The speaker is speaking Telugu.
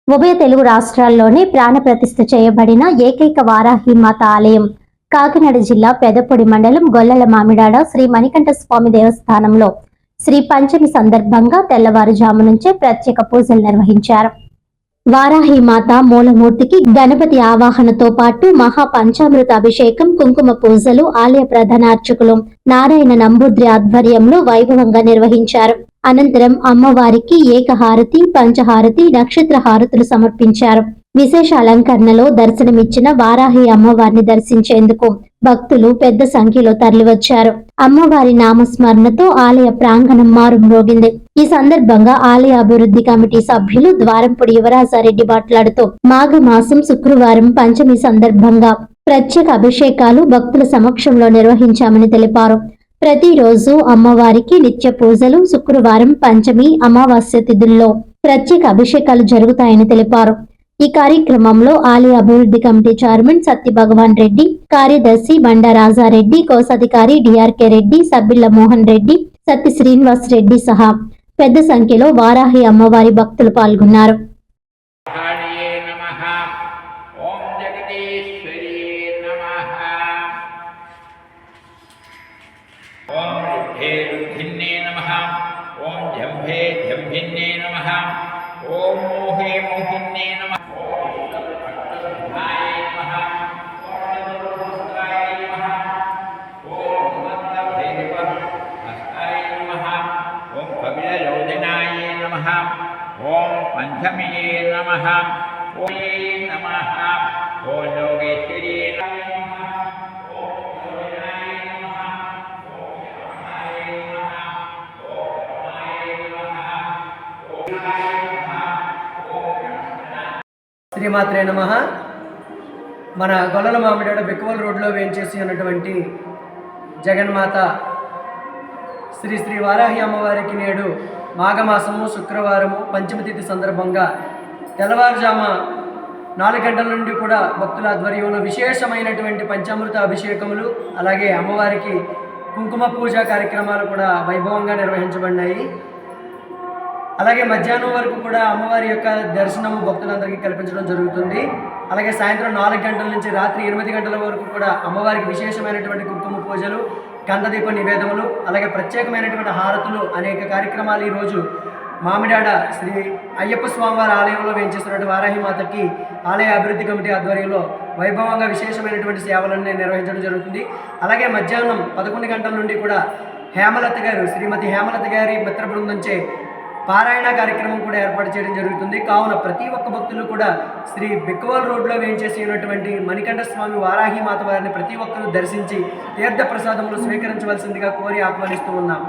ఉభయ తెలుగు రాష్ట్రాల్లోనే ప్రాణప్రతిష్ఠ చేయబడిన ఏకైక వారాహిమాత ఆలయం కాకినాడ జిల్లా పెదపొడి మండలం గొల్లల మామిడాడ శ్రీ మణికంఠ స్వామి దేవస్థానంలో శ్రీ పంచమి సందర్భంగా తెల్లవారుజాము నుంచే ప్రత్యేక పూజలు నిర్వహించారు. వారాహిమాత మూలమూర్తికి గణపతి ఆవాహనతో పాటు మహా పంచామృత అభిషేకం, కుంకుమ పూజలు ఆలయ ప్రధాన అర్చకులు నారాయణ నంబూద్రి ఆధ్వర్యంలో వైభవంగా నిర్వహించారు. అనంతరం అమ్మవారికి ఏకహారతి, పంచహారతి, నక్షత్ర హారతులు సమర్పించారు. విశేష అలంకరణలో దర్శనమిచ్చిన వారాహి అమ్మవారిని దర్శించేందుకు భక్తులు పెద్ద సంఖ్యలో తరలివచ్చారు. అమ్మవారి నామస్మరణతో ఆలయ ప్రాంగణం మారుమ్రోగింది. ఈ సందర్భంగా ఆలయ అభివృద్ధి కమిటీ సభ్యులు ద్వారంపూడి యువరాజారెడ్డి మాట్లాడుతూ మాఘమాసం శుక్రవారం పంచమి సందర్భంగా ప్రత్యేక అభిషేకాలు భక్తుల సమక్షంలో నిర్వహించామని తెలిపారు. ప్రతిరోజు అమ్మవారికి నిత్య పూజలు, శుక్రవారం, పంచమి, అమావాస్య తిథుల్లో ప్రత్యేక అభిషేకాలు జరుగుతాయని తెలిపారు. ఈ కార్యక్రమంలో ఆలయ అభివృద్ధి కమిటీ చైర్మన్ సత్య భగవాన్ రెడ్డి, కార్యదర్శి బండా రాజారెడ్డి, కోశాధికారి డిఆర్కే రెడ్డి, సబ్బిళ్ల మోహన్ రెడ్డి, సత్య శ్రీనివాస్ రెడ్డి సహా పెద్ద సంఖ్యలో వారాహి అమ్మవారి భక్తులు పాల్గొన్నారు. ओम जंभे जंभिन्ने नमः। ओम मोहे मोहिन्ने नमः। ओम भक्तबुद्धाय नमः। ओम नमोस्तुताय नमः। ओम मत्तभैरवहस्ताय नमः। ओम कपिललोचनाय नमः। ओम पंचम्ये नमः। ओम नमः। ओम योगेश्वरी नमः। శ్రీమాత్రే నమః. మన గొల్లల మామిడాడ బెక్కువల్ రోడ్లో వేయించేసి ఉన్నటువంటి జగన్మాత శ్రీ శ్రీ వారాహి అమ్మవారికి నేడు మాఘమాసము శుక్రవారము పంచమి తిథి సందర్భంగా తెల్లవారుజామ 4 గంటల నుండి కూడా భక్తుల ఆధ్వర్యంలో విశేషమైనటువంటి పంచామృత అభిషేకములు, అలాగే అమ్మవారికి కుంకుమ పూజ కార్యక్రమాలు కూడా వైభవంగా నిర్వహించబడినాయి. అలాగే మధ్యాహ్నం వరకు కూడా అమ్మవారి యొక్క దర్శనము భక్తులందరికీ కల్పించడం జరుగుతుంది. అలాగే సాయంత్రం 4 గంటల నుంచి రాత్రి 8 గంటల వరకు కూడా అమ్మవారికి విశేషమైనటువంటి కుంకుమ పూజలు, గంధదీప నివేదములు, అలాగే ప్రత్యేకమైనటువంటి హారతులు అనేక కార్యక్రమాలు ఈరోజు మామిడాడ శ్రీ అయ్యప్ప స్వామివారి ఆలయంలో వేయించేస్తున్నటువంటి వారాహిమాతకి ఆలయ అభివృద్ధి కమిటీ ఆధ్వర్యంలో వైభవంగా విశేషమైనటువంటి సేవలను నిర్వహించడం జరుగుతుంది. అలాగే మధ్యాహ్నం 11 గంటల నుండి కూడా హేమలత గారు, శ్రీమతి హేమలత గారి మిత్ర బృందంచే పారాయణ కార్యక్రమం కూడా ఏర్పాటు చేయడం జరుగుతుంది. కావున ప్రతి ఒక్క భక్తులు కూడా శ్రీ బెక్కువల్ రోడ్లో వేయించేసి ఉన్నటువంటి మణికంఠ స్వామి వారాహి మాత వారిని ప్రతి ఒక్కరూ దర్శించి తీర్థ ప్రసాదములు స్వీకరించవలసిందిగా కోరి ఆహ్వానిస్తూ ఉన్నాం.